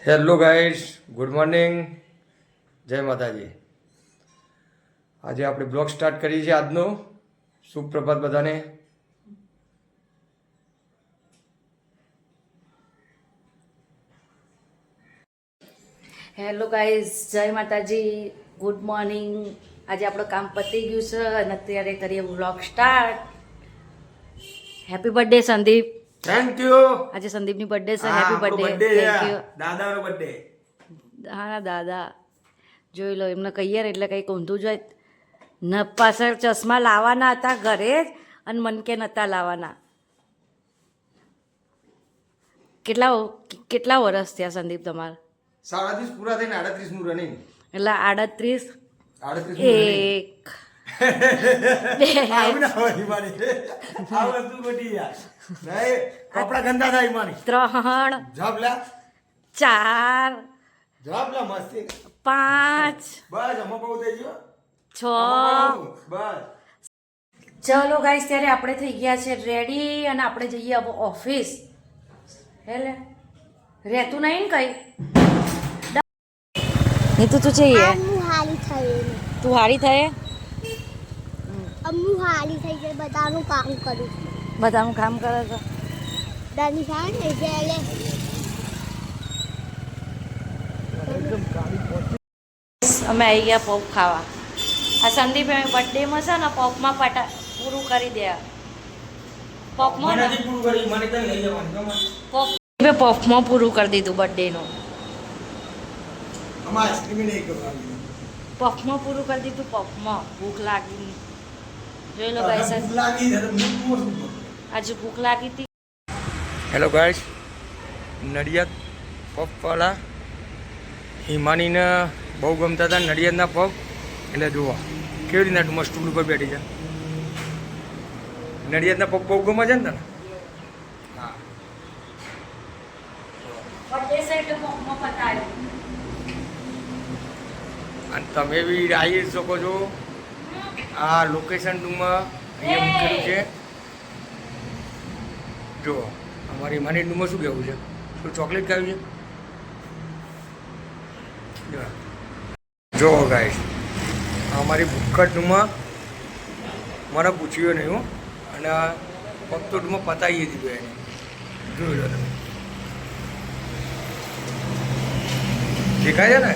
Hello guys, good morning, જય માતાજી. આજે આપણે બ્લોગ સ્ટાર્ટ કરીએ છીએ. આજનો શુભ પ્રભાત બધાને. હેલો ગાઈઝ, જય માતાજી, ગુડ મોર્નિંગ. આજે આપણું કામ પતી ગયું છે અને અત્યારે કરીએ vlog start. Happy birthday Sandeep. Thank you. આજે સંદીપની બર્થડે છે. Happy birthday. Thank you. દાદાનો બર્થડે. હા દાદા, જોઈ લો, એમને કહીએ ને એટલે કંઈક ઊંધું જાય. ન પાછળ ચશ્મા લાવવાના હતા ઘરે જ અને મન કે નહોતા લાવવાના. કેટલા વર્ષ થયા સંદીપ તમારા? 37 પૂરા થઈને 38 નું રનિંગ. એટલે 38 38 એક બે કપડા ગંદા થાય માની. 3 જવાબ લે. 4 જવાબ લે. મસ્તી. 5 બસ અમે બહુ થઈ ગયો. 6. બસ ચલો ગાઈસ, ત્યારે આપણે થઈ ગયા છે રેડી અને આપણે જઈએ હવે ઓફિસ. હેલે રહેતું નહીં ને કઈ નીતુ તું જઈએ. અમુ હાલી થઈ તું હારી થાય. અમુ હાલી થઈ જાય બધાનું કામ કરું બધાનું કામ કરે છે. દાની સાણ ને એટલે અમે આવી ગયા પોપ ખાવા. આ સંદીપ બર્થડેમાં છે ને પોપમાં પૂરું કરી દે. પોપમાં ને પૂરું કરી મને કઈ લઈ જવાનું. પોપમાં પૂરું કરી દીધું બર્થડેનું. અમાર આઈસ્ક્રીમ નહીં કરવાની. પફમાં પૂરું કરી દીધું. પફમાં ભૂખ લાગી. જોઈ લો ગાઈસ, આજે ભૂખ લાગી હતી. હેલો ગાઈસ, નડિયાદ પફવાળા હિમાનીને બહુ ગમતા હતા નડિયાદના પફ. એટલે જુઓ કેવી રીતના ટૂંકમાં સ્ટૂલ ઉપર બેઠી છે. નડિયાદના પફ બહુ ગમે છે ને તને? હા. બર્થડે છે એટલે પફમાં પતાવ્યું. અને તમે બી આવી શકો છો. આ લોકેશન ટૂંકમાં અહીંયા મૂકેલું છે. જુઓ અમારી હિમાની ટૂંકમાં શું કહેવું છે? શું ચોકલેટ ખાવી છે? જો ગાઈસ, અમારી ભૂખટમાં મને પૂછ્યું નહીં હું, અને ફક્ત ટૂંકમાં પતાવી દીધું એને. જોઈ લો તમે, દેખાય છે ને?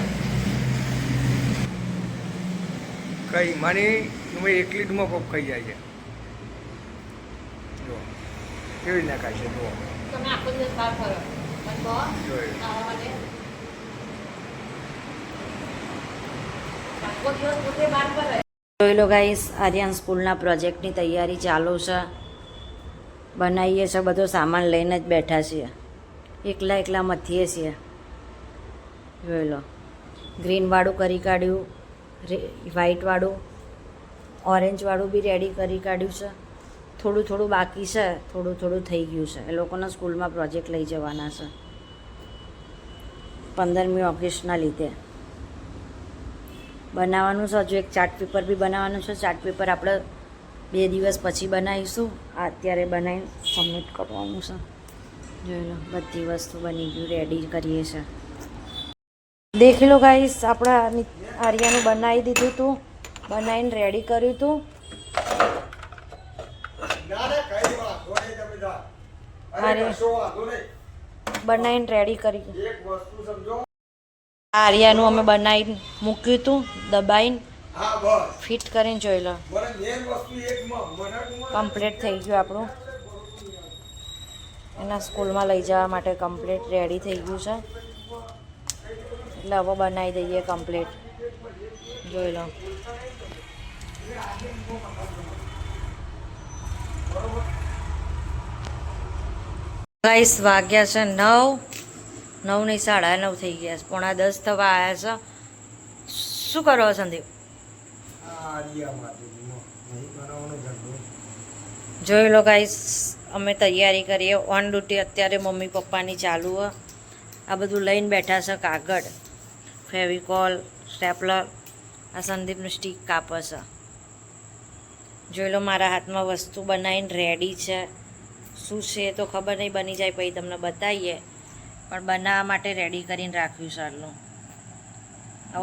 કઈ માની તમે એકલી ટૂંકમાં પપ ખાઈ જાય છે. જો કેવી રીતના ખાય છે. જુઓ તમે આખો દિવસ બહાર ફરો જોઈ ખાવા માટે. આખો દિવસ પોતે બહાર ફરે. જોઈ લો ગાઈસ, આર્યન સ્કૂલના પ્રોજેક્ટની તૈયારી ચાલુ છે. બનાવીએ છીએ, બધો સામાન લઈને જ બેઠા છીએ. એકલા મથીએ છીએ. જોઈ લો, ગ્રીનવાળું કરી કાઢ્યું, વ્હાઈટવાળું, ઓરેન્જવાળું બી રેડી કરી કાઢ્યું છે. થોડું બાકી છે, થોડું થઈ ગયું છે. એ લોકોના સ્કૂલમાં પ્રોજેક્ટ લઈ જવાના છે 15મી ઓગસ્ટના લીધે. બનાવવાનું છે હજુ એક ચાર્ટ પેપર બી બનાવવાનું છે. ચાર્ટ પેપર આપણે 2 દિવસ પછી બનાવીશું. અત્યારે બનાવીને સબમિટ કરવાનું છે. જોઈ લો, બધી વસ્તુ બની ગયું, રેડી કરીએ છીએ. દેખી લો ગાઈસ, આપણા આર્યાનું બનાવી દીધું હતું, બનાવીને રેડી કર્યું હતું. બનાવીને રેડી કરી આર્યાનું અમે બનાવીને મૂક્યું હતું, દબાઈને ફિટ કરીને. જોઈ લો, કમ્પ્લીટ થઈ ગયું આપણું. એના સ્કૂલમાં લઈ જવા માટે કમ્પ્લીટ રેડી થઈ ગયું છે. એટલે હવે બનાવી દઈએ કમ્પ્લીટ. જોઈ લો, ગાઈસ વાગ્યા છે 9 નહીં 9:30 થઈ ગયા છે. 9:45 થવા આવ્યા છે. શું કરો સંદીપ? જોઈ લો ગાઈસ, અમે તૈયારી કરીએ. ઓન ડ્યુટી અત્યારે મમ્મી પપ્પાની ચાલુ હોય. આ બધું લઈને બેઠા છે. કાગળ, ફેવિકોલ, સ્ટેપલર. આ સંદીપનું સ્ટીક કાપે છે. જોઈ લો, મારા હાથમાં વસ્તુ બનાવીને રેડી છે. શું છે તો ખબર નહીં, બની જાય પછી તમને બતાવીએ. પણ બનાવવા માટે રેડી કરીને રાખ્યું સારું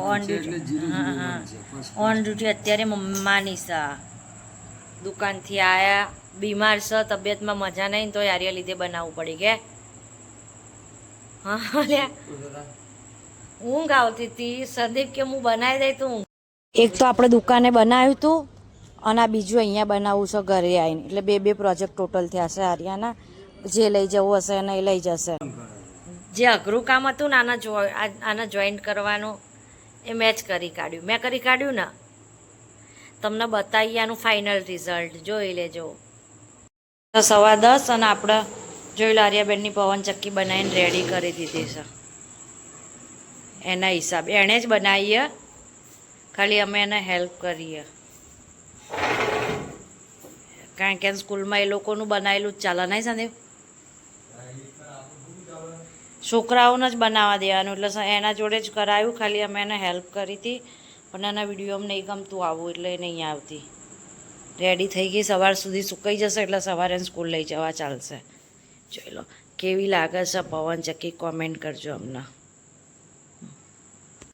ઓન ડ્યુટી હા હા ઓન ડ્યુટી અત્યારે મમ્મા નિશા દુકાનથી આયા બીમાર છે તબિયતમાં મજા નહીં તો યાર લીધે બનાવવું પડી કે હા લ્યા ઊંઘ આવતી હતી સંદીપ કે હું બનાવી દઈ તું એક તો આપણે દુકાને બનાવ્યું હતું અને આ બીજું અહીંયા બનાવવું છે ઘરે આવીને એટલે બે પ્રોજેક્ટ ટોટલ થયા છે આર્યાના જે લઈ જવું હશે એને એ લઈ જશે જે અઘરું કામ હતું ને આના જોઈન્ટ કરવાનું એ મેં જ કરી કાઢ્યું મેં કરી કાઢ્યું ને તમને બતાવીએ આનું ફાઇનલ રિઝલ્ટ જોઈ લેજો 10:15 અને આપણે જોઈ લો આર્યાબેનની પવન ચક્કી બનાવીને રેડી કરી દીધી છે એના હિસાબે એણે જ બનાવીએ ખાલી અમે એને હેલ્પ કરીએ કારણ કે સ્કૂલમાં એ લોકોનું બનાવેલું જ ચાલે નહીં સંદીપ છોકરાઓને જ બનાવવા દેવાનું એટલે એના જોડે જ કરાયું ખાલી અમે એને હેલ્પ કરી હતી પણ એના વિડીયો નહીં ગમતું આવું એટલે એ નહીં આવતી રેડી થઈ ગઈ સવાર સુધી સુકાઈ જશે એટલે સવારે સ્કૂલ લઈ જવા ચાલશે જોઈ લો કેવી લાગે છે પવન ચક્કી કોમેન્ટ કરજો અમને